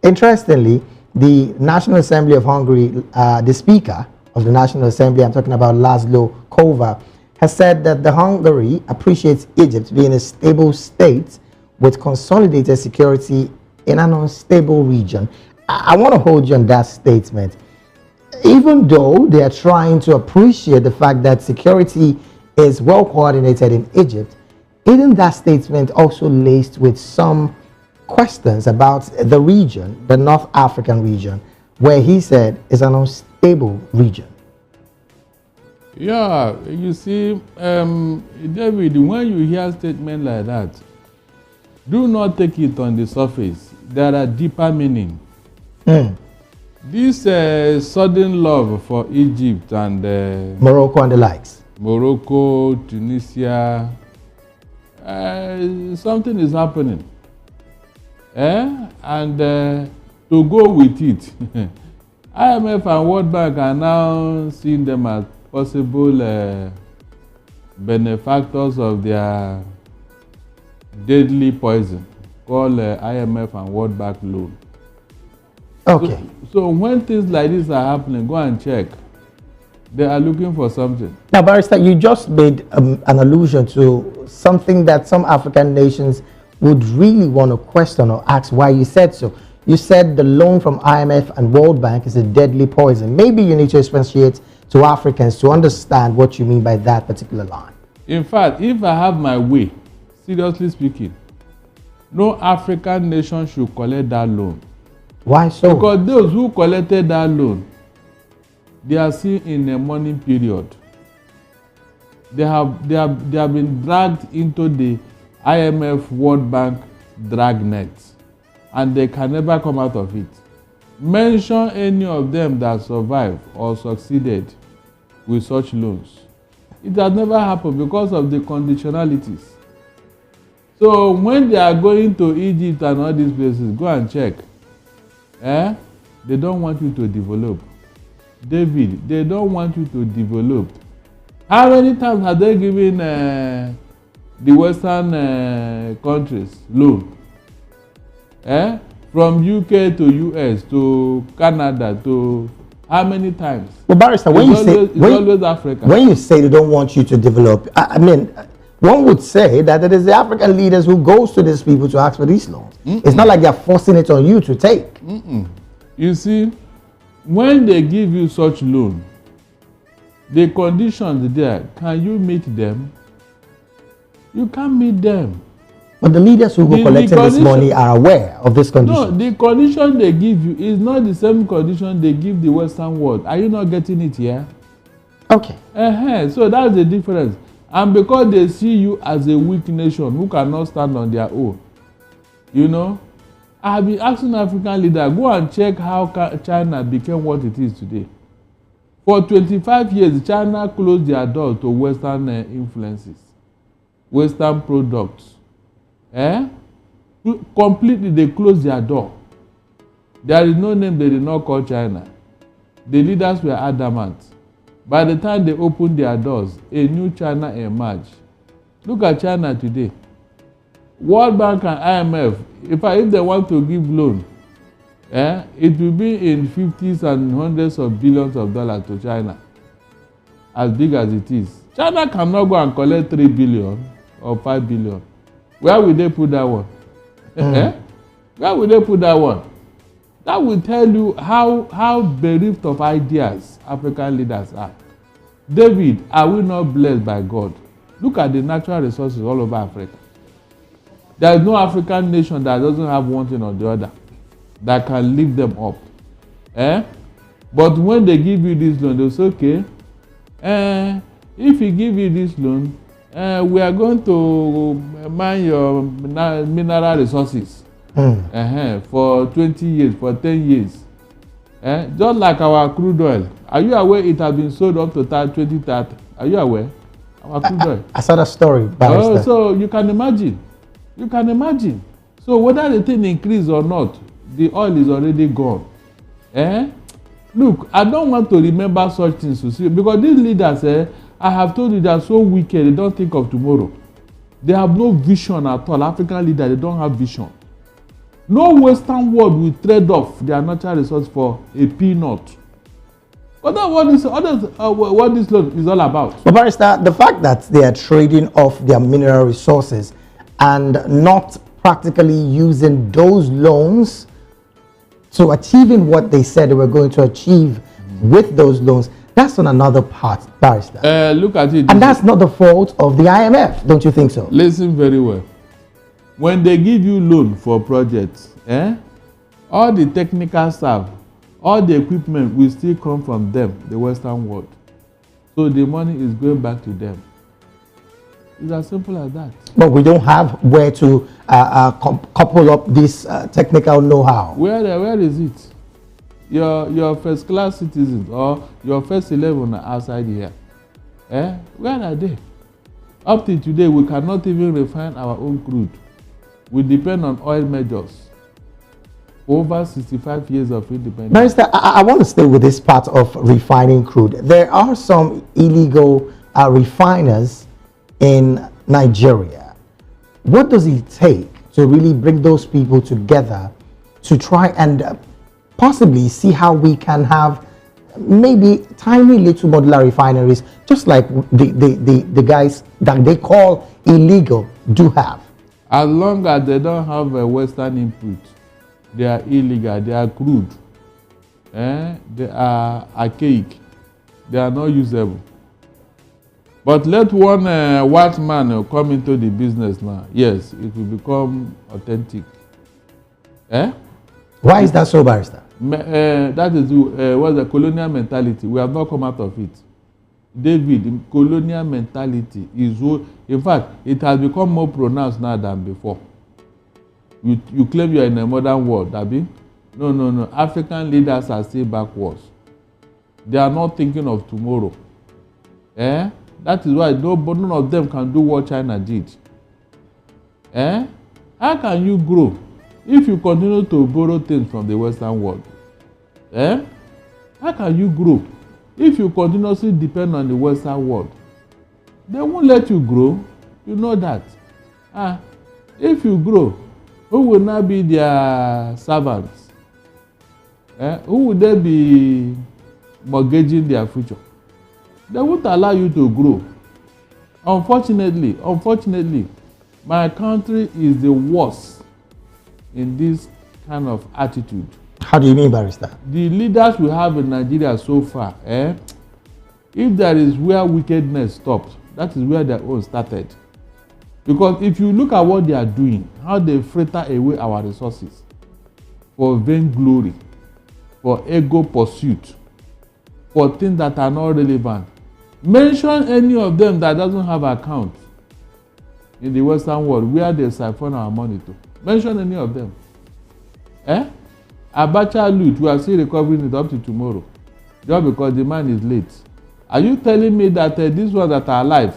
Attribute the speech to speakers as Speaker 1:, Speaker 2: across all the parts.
Speaker 1: Interestingly, the National Assembly of Hungary, the Speaker of the National Assembly, I'm talking about Laszlo Kova, has said that the Hungary appreciates Egypt being a stable state with consolidated security in an unstable region. I want to hold you on that statement. Even though they are trying to appreciate the fact that security is well coordinated in Egypt, isn't that statement also laced with some questions about the region, the North African region, where he said is an unstable region?
Speaker 2: Yeah, you see, David, when you hear a statement like that, do not take it on the surface. There are deeper meaning. This sudden love for Egypt and
Speaker 1: Morocco and the likes.
Speaker 2: Morocco, Tunisia, something is happening. And to go with it, IMF and World Bank are now seeing them as possible benefactors of their deadly poison called IMF and World Bank loan.
Speaker 1: Okay.
Speaker 2: So when things like this are happening, go and check. They are looking for something.
Speaker 1: Now, Barrister, you just made an allusion to something that some African nations would really want to question or ask why you said so. You said the loan from IMF and World Bank is a deadly poison. Maybe you need to expatiate to Africans to understand what you mean by that particular line.
Speaker 2: In fact, if I have my way, seriously speaking, no African nation should collect that loan.
Speaker 1: Why so?
Speaker 2: Because those who collected that loan, they are still in a mourning period. They have been dragged into the IMF World Bank dragnet, and they can never come out of it. Mention any of them that survived or succeeded with such loans. It has never happened because of the conditionalities. So when they are going to Egypt and all these places, go and check. They don't want you to develop. David, they don't want you to develop. How many times have they given the Western countries loan? From UK to US to Canada to how many times?
Speaker 1: Well, Barrister, when you say they don't want you to develop, I mean, one would say that it is the African leaders who goes to these people to ask for these loans. It's not like they're forcing it on you to take.
Speaker 2: You see, when they give you such loan, the conditions there, can you meet them? You can't meet them.
Speaker 1: But the leaders who go collecting this money are aware of this condition.
Speaker 2: No, the condition they give you is not the same condition they give the Western world. Are you not getting it here?
Speaker 1: Okay.
Speaker 2: So that's the difference. And because they see you as a weak nation who cannot stand on their own, you know, I have been asking African leaders, go and check how China became what it is today. For 25 years, China closed their door to Western influences, Western products. Completely, they closed their door. There is no name they did not call China. The leaders were adamant. By the time they opened their doors, a new China emerged. Look at China today. World Bank and IMF, if they want to give loan, it will be in 50s and hundreds of billions of dollars to China, as big as it is. China cannot go and collect 3 billion or 5 billion. Where will they put that one? Where will they put that one? That will tell you how bereft of ideas African leaders are. David, are we not blessed by God? Look at the natural resources all over Africa. There is no African nation that doesn't have one thing or the other that can lift them up. But when they give you this loan, they say, okay, if we give you this loan, we are going to mine your mineral resources for 20 years, for 10 years. Just like our crude oil. Are you aware it has been sold up to 2030? Are you aware? Our crude oil.
Speaker 1: I saw that story.
Speaker 2: So you can imagine. You can imagine. So whether the thing increase or not, the oil is already gone. Look, I don't want to remember such things to see, because these leaders, I have told you, they are so wicked, they don't think of tomorrow. They have no vision at all. African leaders, they don't have vision. No Western world will trade off their natural resource for a peanut. But that's what this loan is all about.
Speaker 1: But Barrister, the fact that they are trading off their mineral resources and not practically using those loans to achieving what they said they were going to achieve with those loans, that's on another part, Barrister.
Speaker 2: Look at it.
Speaker 1: And that's not the fault of the IMF, don't you think so?
Speaker 2: Listen very well. When they give you loan for projects, all the technical staff, all the equipment will still come from them, the Western world. So the money is going back to them. It's as simple as that.
Speaker 1: But we don't have where to couple up this technical know-how.
Speaker 2: Where is it? Your first class citizens or your first 11 are outside here. Where are they? Up to today, we cannot even refine our own crude. We depend on oil majors. Over 65 years of independence.
Speaker 1: Barrister, I want to stay with this part of refining crude. There are some illegal refiners in Nigeria. What does it take to really bring those people together to try and possibly see how we can have maybe tiny little modular refineries, just like the guys that they call illegal do have?
Speaker 2: As long as they don't have a Western input, they are illegal, they are crude, they are archaic, they are not usable. But let one white man come into the business now, yes, it will become authentic.
Speaker 1: Why is that so, Barrister?
Speaker 2: That is what's the colonial mentality. We have not come out of it. David, colonial mentality is, in fact, it has become more pronounced now than before. You claim you are in a modern world, Abi? No. African leaders are still backwards. They are not thinking of tomorrow. That is why none of them can do what China did. How can you grow if you continue to borrow things from the Western world? How can you grow if you continuously depend on the Western world? They won't let you grow. You know that. If you grow, who will now be their servants? Who will they be mortgaging their future? They won't allow you to grow. Unfortunately, my country is the worst in this kind of attitude.
Speaker 1: How do you mean, Barrister?
Speaker 2: The leaders we have in Nigeria so far, if there is where wickedness stopped, that is where their own started. Because if you look at what they are doing, how they fritter away our resources for vainglory, for ego pursuit, for things that are not relevant. Mention any of them that doesn't have account in the Western world where they siphon our money to. Mention any of them. Abacha loot, we are still recovering it up to tomorrow. Just because the man is late. Are you telling me that these ones that are alive,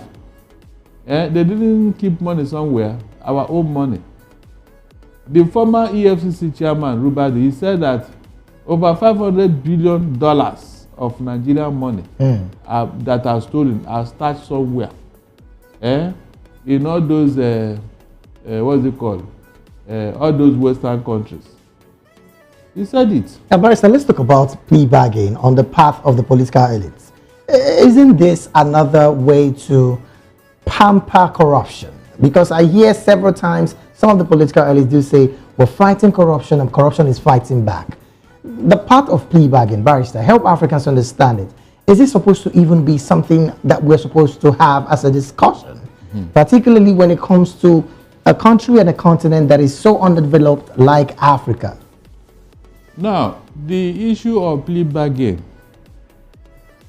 Speaker 2: they didn't keep money somewhere, our own money? The former EFCC chairman, Rubadi, he said that over $500 billion of Nigerian money that are stolen are stashed somewhere. In all those, what's it called? All those Western countries. He said it.
Speaker 1: Now, Barrister, let's talk about plea bargaining on the path of the political elites. Isn't this another way to pamper corruption? Because I hear several times some of the political elites do say, we're fighting corruption and corruption is fighting back. The part of plea bargaining, Barrister, help Africans understand it. Is it supposed to even be something that we're supposed to have as a discussion? Particularly when it comes to a country and a continent that is so underdeveloped like Africa.
Speaker 2: Now, the issue of plea bargain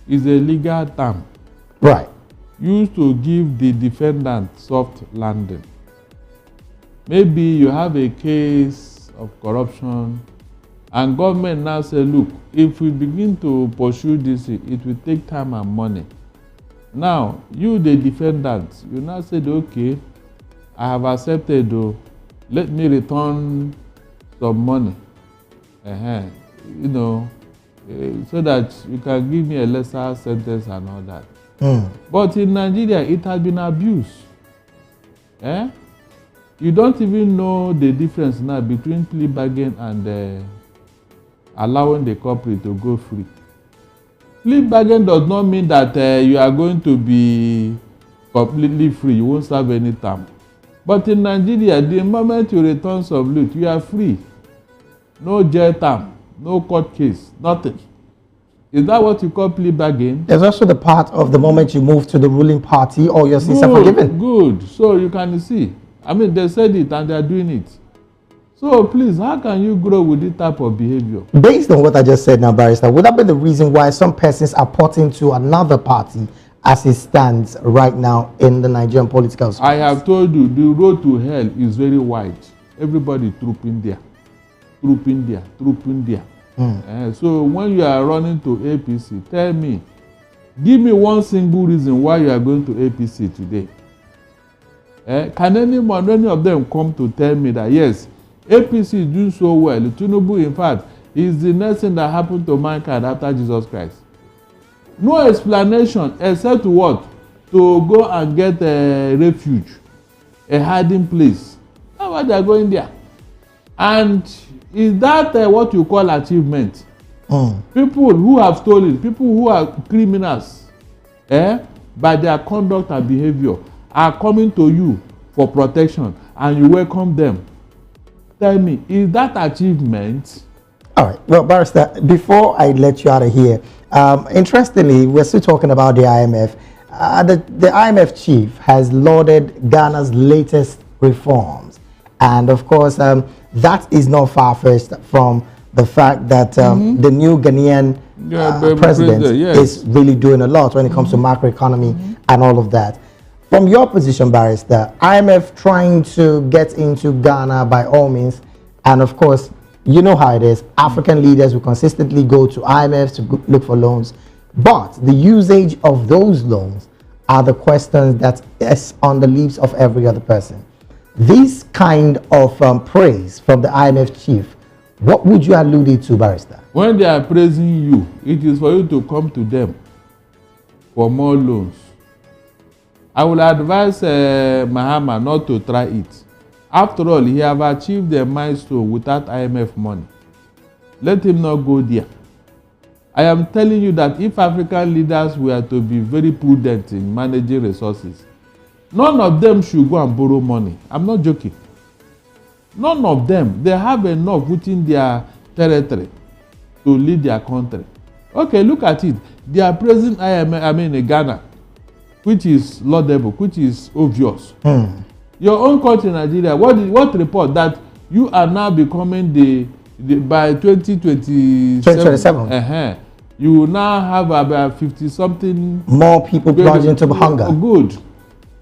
Speaker 2: is a legal term.
Speaker 1: Right.
Speaker 2: Used to give the defendant soft landing. Maybe you have a case of corruption and government now say, look, if we begin to pursue this, it will take time and money. Now, you the defendant, you now said, okay, I have accepted, let me return some money. You know, so that you can give me a lesser sentence and all that. But in Nigeria, it has been abused. You don't even know the difference now between plea bargain and allowing the culprit to go free. Plea bargain does not mean that you are going to be completely free. You won't serve any time. But in Nigeria, the moment you return some loot, you are free. No jail time, no court case, nothing. Is that what you call plea bargain?
Speaker 1: There's also the part of the moment you move to the ruling party or your sins are forgiven.
Speaker 2: Good. So you can see. I mean, they said it and they are doing it. So please, how can you grow with this type of behavior?
Speaker 1: Based on what I just said now, Barrister, would that be the reason why some persons are porting to another party as it stands right now in the Nigerian political space?
Speaker 2: I have told you, the road to hell is very wide. Everybody trooping there. Trooping there, trooping there. So when you are running to APC, tell me, give me one single reason why you are going to APC today. Can any of them come to tell me that yes, APC is doing so well? Tinubu, in fact, is the next thing that happened to mankind after Jesus Christ. No explanation except what? To go and get a refuge, a hiding place. That's why they are going there. And is that what you call achievement? People who have stolen, people who are criminals, by their conduct and behavior, are coming to you for protection and you welcome them. Tell me, is that achievement?
Speaker 1: All right. Well, Barrister, before I let you out of here, interestingly, we're still talking about the IMF. The IMF chief has lauded Ghana's latest reforms. And of course, that is not far-fetched from the fact that the new Ghanaian president is really doing a lot when it comes to macroeconomy and all of that. From your position, Barrister, IMF trying to get into Ghana by all means, and of course, you know how it is. African leaders will consistently go to IMF to look for loans, but the usage of those loans are the questions that is on the lips of every other person. This kind of praise from the IMF chief, what would you allude it to, Barrister?
Speaker 2: When they are praising you, it is for you to come to them for more loans. I will advise Mahama not to try it. After all, he have achieved a milestone without IMF money. Let him not go there. I am telling you that if African leaders were to be very prudent in managing resources, none of them should go and borrow money. I'm not joking. None of them. They have enough within their territory to lead their country. Okay, look at it. They are praising Ghana, which is laudable, which is obvious. Your own country, Nigeria, what report that you are now becoming the by 2027, you will now have about 50-something
Speaker 1: more people plunged into hunger.
Speaker 2: Good.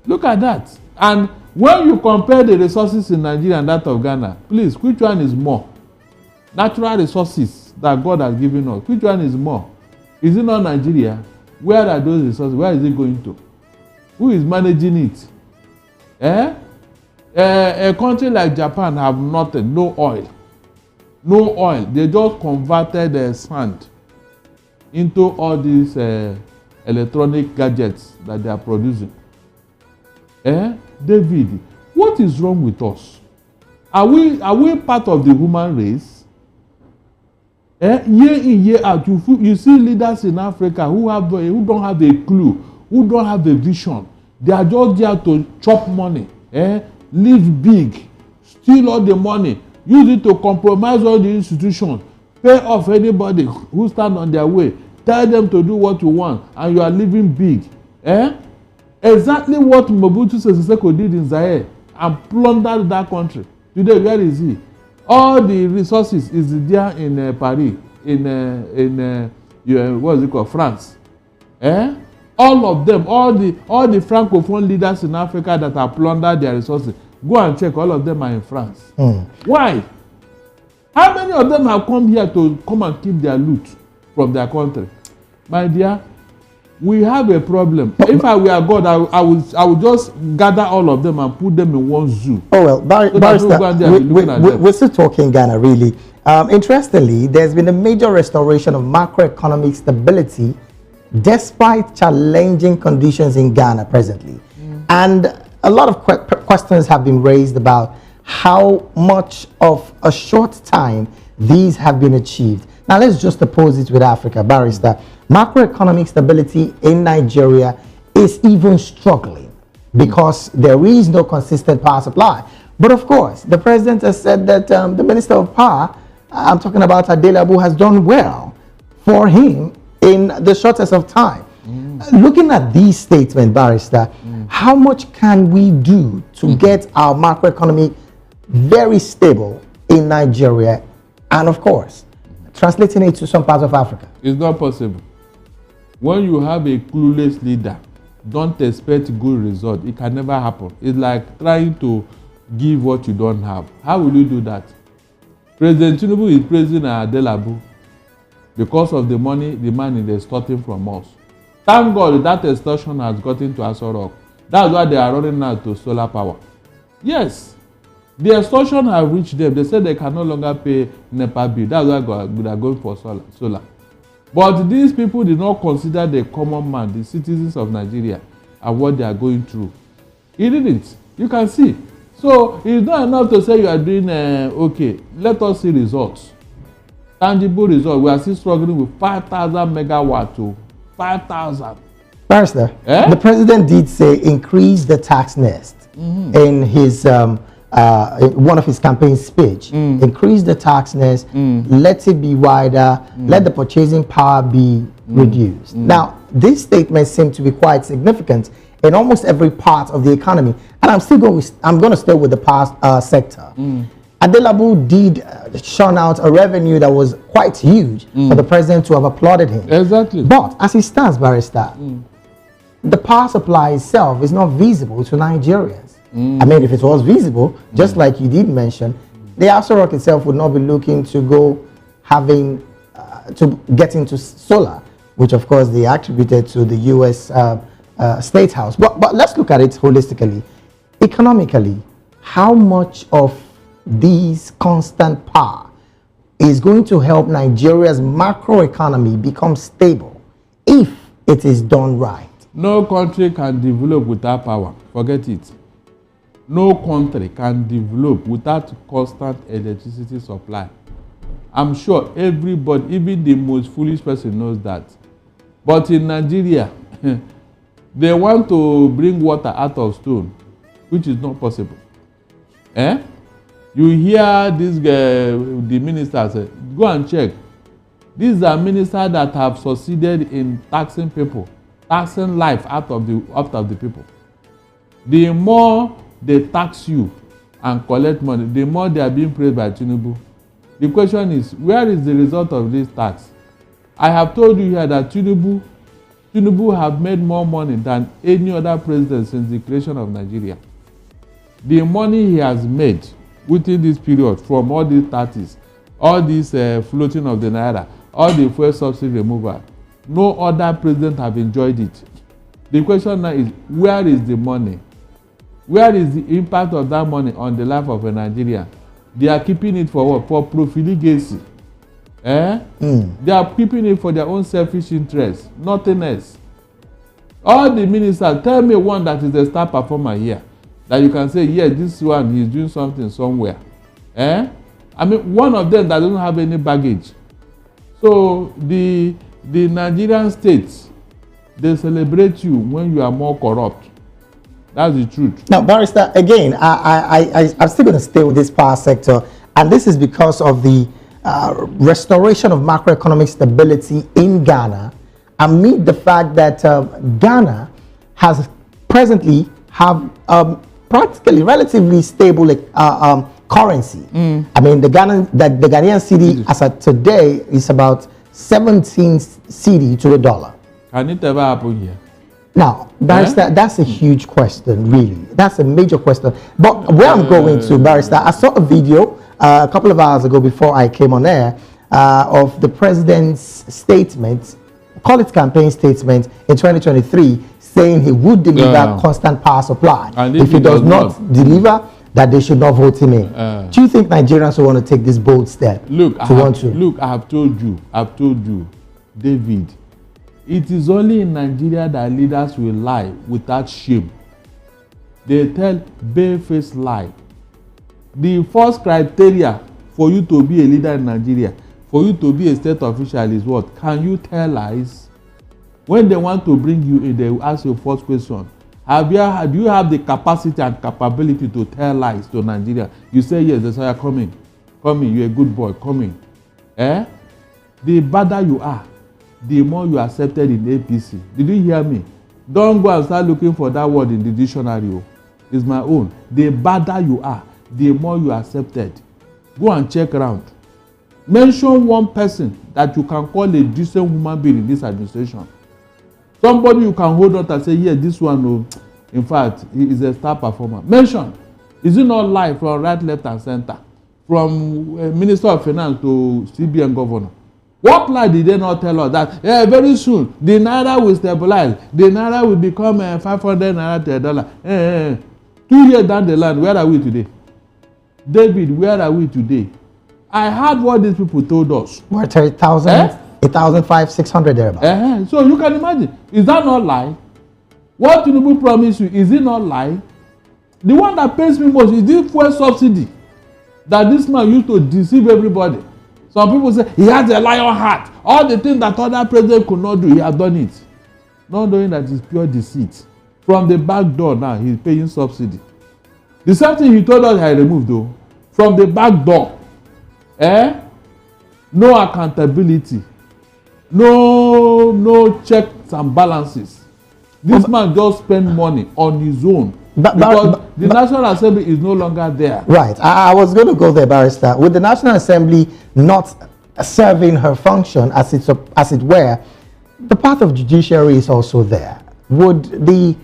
Speaker 2: Look at that. And when you compare the resources in Nigeria and that of Ghana, please, which one is more? Natural resources that God has given us, which one is more? Is it not Nigeria? Where are those resources? Where is it going to? Who is managing it? A country like Japan have nothing, no oil. No oil. They just converted the sand into all these electronic gadgets that they are producing. David, what is wrong with us? Are we part of the human race? Year in, year out, you see leaders in Africa who don't have a clue, who don't have a vision. They are just there to chop money, live big, steal all the money, use it to compromise all the institutions, pay off anybody who stand on their way, tell them to do what you want, and you are living big. Exactly what Mobutu Sese Seko did in Zaire and plundered that country. Today, where is he? All the resources is there in Paris, what is it called, France. All of them, all the francophone leaders in Africa that have plundered their resources, go and check. All of them are in France. Why? How many of them have come here to come and keep their loot from their country? My dear, we have a problem. If I were God, I would just gather all of them and put them in one zoo. Oh well, Barrister,
Speaker 1: we're still talking Ghana, really. Interestingly, there's been a major restoration of macroeconomic stability despite challenging conditions in Ghana presently. And a lot of questions have been raised about how much of a short time these have been achieved. Now let's just oppose it with Africa, Barrister. Macroeconomic stability in Nigeria is even struggling because there is no consistent power supply. But of course, the president has said that the Minister of Power, I'm talking about Adelabu, has done well for him in the shortest of time. Looking at these statements, Barrister, how much can we do to get our macroeconomy very stable in Nigeria and, of course, translating it to some parts of Africa?
Speaker 2: It's not possible. When you have a clueless leader, don't expect good result. It can never happen. It's like trying to give what you don't have. How will you do that? President Tinubu is praising Adelabu because of the money the man is extorting from us. Thank God that extortion has gotten to Aso Rock. That's why they are running now to solar power. Yes, the extortion have reached them. They said they can no longer pay NEPA bill. That's why they are going for solar. But these people did not consider the common man, the citizens of Nigeria, and what they are going through. He didn't. You can see. So it's not enough to say you are doing okay. Let us see results. Tangible results. We are still struggling with 5,000 megawatts to 5,000.
Speaker 1: Barrister, the president did say increase the tax nest in his one of his campaign speech. Increase the tax nest, let it be wider, let the purchasing power be reduced. Now, these statements seem to be quite significant in almost every part of the economy, and I'm going to stay with the power sector. Adelabu did churn out a revenue that was quite huge for the president to have applauded him.
Speaker 2: Exactly.
Speaker 1: But as it stands, Barrister, the power supply itself is not visible to Nigerians. I mean, if it was visible, just like you did mention, the Aso Rock itself would not be looking to go having to get into solar, which of course they attributed to the U.S. State House. But let's look at it holistically. Economically, how much of these constant power is going to help Nigeria's macroeconomy become stable if it is done right?
Speaker 2: No country can develop without power. Forget it. No country can develop without constant electricity supply. I'm sure everybody, even the most foolish person, knows that. But in Nigeria, they want to bring water out of stone, which is not possible. You hear this guy, the minister say, go and check. These are ministers that have succeeded in taxing people, taxing life out of the people. The more they tax you and collect money, the more they are being praised by Tinubu. The question is, where is the result of this tax? I have told you here that Tinubu have made more money than any other president since the creation of Nigeria. The money he has made within this period, from all these 30s, all this floating of the naira, all the fuel subsidy removal, no other president have enjoyed it. The question now is, where is the money? Where is the impact of that money on the life of a Nigerian? They are keeping it for what? For profligacy. They are keeping it for their own selfish interest, nothing else. All the ministers, tell me one that is a star performer here, that you can say, yes, this one, he's doing something somewhere. I mean, one of them that doesn't have any baggage. So the Nigerian states, they celebrate you when you are more corrupt. That's the truth. Now,
Speaker 1: Barrister, again, I'm still going to stay with this power sector, and this is because of the restoration of macroeconomic stability in Ghana, amid the fact that Ghana has presently have practically relatively stable currency. I mean, the Ghanaian cedi as of today is about 17 cedi to the dollar.
Speaker 2: Can it ever happen here?
Speaker 1: Now, Barrister, that's a huge question, really. That's a major question. But where I'm going to, Barrister, I saw a video a couple of hours ago before I came on air of the president's statement, call it campaign statement, in 2023, saying he would deliver constant power supply. And if he does not deliver, that they should not vote him in. Do you think Nigerians will want to take this bold step?
Speaker 2: Look, I have told you, David, it is only in Nigeria that leaders will lie without shame. They tell barefaced lie. The first criteria for you to be a leader in Nigeria, for you to be a state official is what? Can you tell lies? When they want to bring you in, they will ask you first question. Do you have the capacity and capability to tell lies to Nigeria? You say yes, they say, come in. Come in, you're a good boy, come in. The badder you are, the more you are accepted in APC. Did you hear me? Don't go and start looking for that word in the dictionary. It's my own. The badder you are, the more you are accepted. Go and check around. Mention one person that you can call a decent human being in this administration. Somebody you can hold up and say, yes, this one, in fact, he is a star performer. Mention. Is it not live from right, left, and center? From Minister of Finance to CBN governor. What lie did they not tell us? That very soon, the Naira will stabilize. The Naira will become 500 Naira to $1. 2 years down the line, where are we today? David, where are we today? I heard what these people told us.
Speaker 1: We're 30,000, 8,500, 600 thereabouts.
Speaker 2: So you can imagine. Is that not lie? What Tinubu promised you, is it not lie? The one that pays me most is the fuel subsidy that this man used to deceive everybody. Some people say he has a lion heart. All the things that other presidents could not do, he has done it. Not knowing that it's pure deceit. From the back door now, he's paying subsidy. The same thing he told us I removed though. From the back door. No accountability. No checks and balances. This man just spend money on his own. Because the National Assembly is no longer there.
Speaker 1: Right. I was going to go there, Barrister. With the National Assembly not serving her function as it were, the part of judiciary is also there. Would the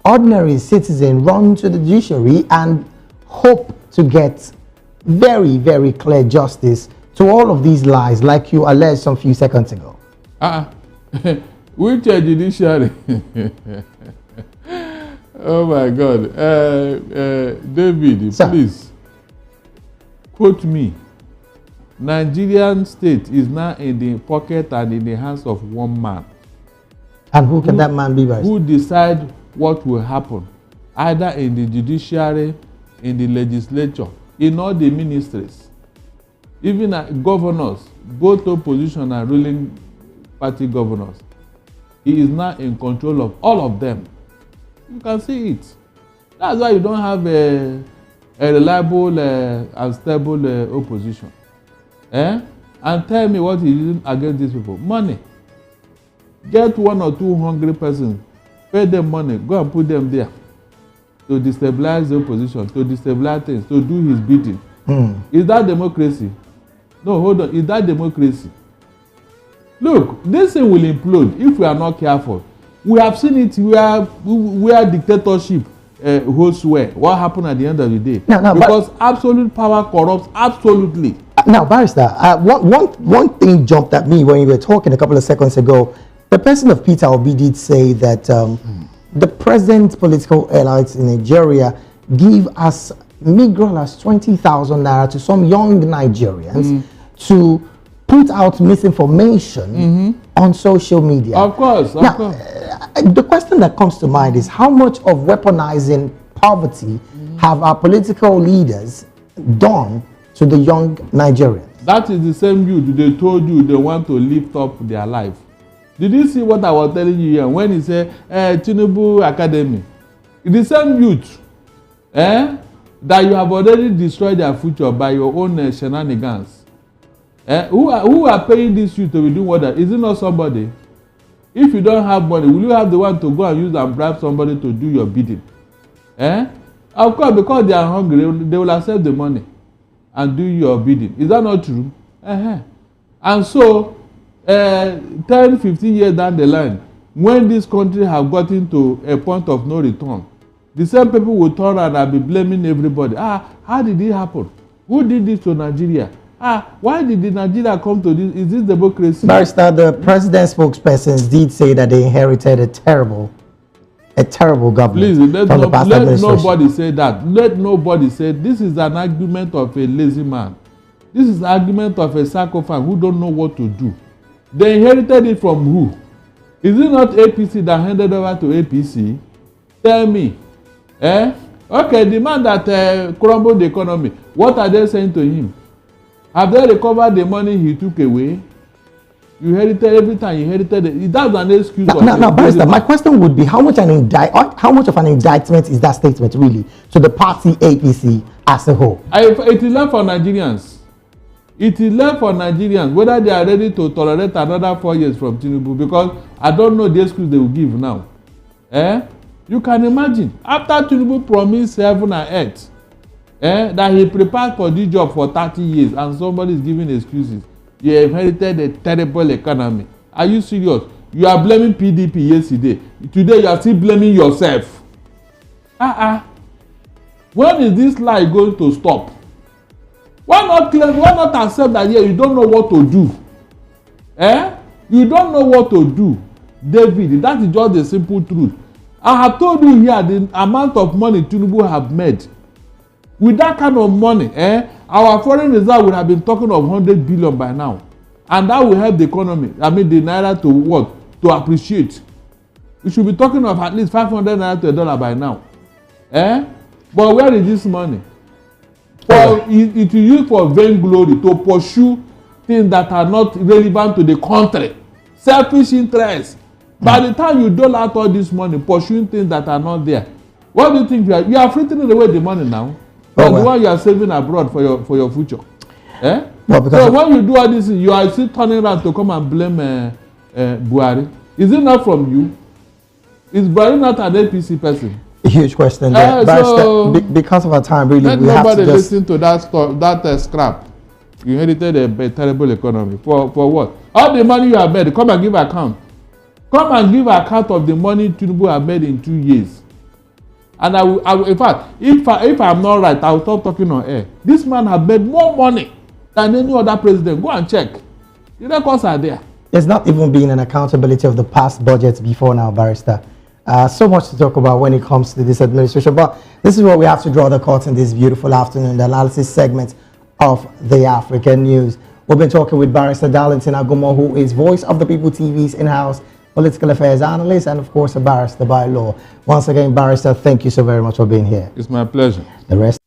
Speaker 1: ordinary citizen run to the judiciary and hope to get very, very clear justice to all of these lies like you alleged some few seconds ago?
Speaker 2: Which judiciary? Oh my God. David, sir, please quote me. Nigerian state is now in the pocket and in the hands of one man.
Speaker 1: And who can that man be, Barrister?
Speaker 2: Who decide what will happen, either in the judiciary, in the legislature, in all the ministries, even governors, both opposition and ruling party governors. He is now in control of all of them. You can see it. That's why you don't have a reliable and stable opposition. And tell me what he is against these people. Money. Get 1 or 2 hungry persons, pay them money, go and put them there to destabilize the opposition, to destabilize things, to do his bidding. Is that democracy? No, hold on. Is that democracy? Look, this thing will implode if we are not careful. We have seen it where dictatorship holds sway. What happened at the end of the day?
Speaker 1: No,
Speaker 2: because absolute power corrupts absolutely.
Speaker 1: Now, Barrister, one thing jumped at me when you were talking a couple of seconds ago. The person of Peter Obi did say that the present political elites in Nigeria give as meager as 20,000 naira to some young Nigerians to put out misinformation on social media.
Speaker 2: Of course, of course.
Speaker 1: The question that comes to mind is how much of weaponizing poverty have our political leaders done to the young Nigerians?
Speaker 2: That is the same youth they told you they want to lift up their life. Did you see what I was telling you here when he said Tinubu Academy? The same youth that you have already destroyed their future by your own shenanigans. Who are paying this youth to be doing what? Is it not somebody? If you don't have money, will you have the one to go and use and bribe somebody to do your bidding? Of course, because they are hungry, they will accept the money and do your bidding. Is that not true? And so, 10, 15 years down the line, when this country have gotten to a point of no return, the same people will turn around and be blaming everybody. How did it happen? Who did this to Nigeria? Why did Nigeria come to this? Is this democracy?
Speaker 1: Barrister, the president's spokespersons did say that they inherited a terrible government.
Speaker 2: Please, let nobody say that. Let nobody say this is an argument of a lazy man. This is an argument of a psychopath who don't know what to do. They inherited it from who? Is it not APC that handed over to APC? Tell me. Okay, the man that crumbled the economy, what are they saying to him? Have they recovered the money he took away? You inherited every time you inherited it. That's an excuse.
Speaker 1: Now, Barrister, my question would be how much of an indictment is that statement really to the party APC as a whole?
Speaker 2: It is left for Nigerians. It is left for Nigerians whether they are ready to tolerate another 4 years from Tinubu, because I don't know the excuse they will give now. You can imagine after Tinubu promised heaven and earth that he prepared for this job for 30 years and somebody is giving excuses. You inherited a terrible economy. Are you serious? You are blaming PDP yesterday. Today you are still blaming yourself. When is this lie going to stop? Why not accept that you don't know what to do? You don't know what to do. David, that is just the simple truth. I have told you here the amount of money Tinubu have made. With that kind of money, our foreign reserve would have been talking of 100 billion by now. And that will help the economy, the naira to what? To appreciate. We should be talking of at least 500 naira to $1 by now. But where is this money? It is used for vainglory, to pursue things that are not relevant to the country. Selfish interests. By the time you dole out all this money, pursuing things that are not there, what do you think you are frittering away the money now? The one you are saving abroad for your future. So when you do all this, you are still turning around to come and blame Buhari. Is it not from you? Is Buhari not an APC person?
Speaker 1: A huge question there. So because of our time, really, we have to just
Speaker 2: listen to that scrap. You inherited a terrible economy. For what? All the money you have made, come and give account. Come and give account of the money Tinubu have made in 2 years. And I will, in fact, if I'm not right, I will stop talking on air. This man has made more money than any other president. Go and check. The records are there.
Speaker 1: There's not even been an accountability of the past budgets before now, Barrister. So much to talk about when it comes to this administration. But this is where we have to draw the curtain this beautiful afternoon, the analysis segment of the African News. We've been talking with Barrister Darlington Aguomo, who is Voice of the People TV's in-house political affairs analyst and, of course, a barrister by law. Once again, Barrister, thank you so very much for being here.
Speaker 2: It's my pleasure.
Speaker 1: The rest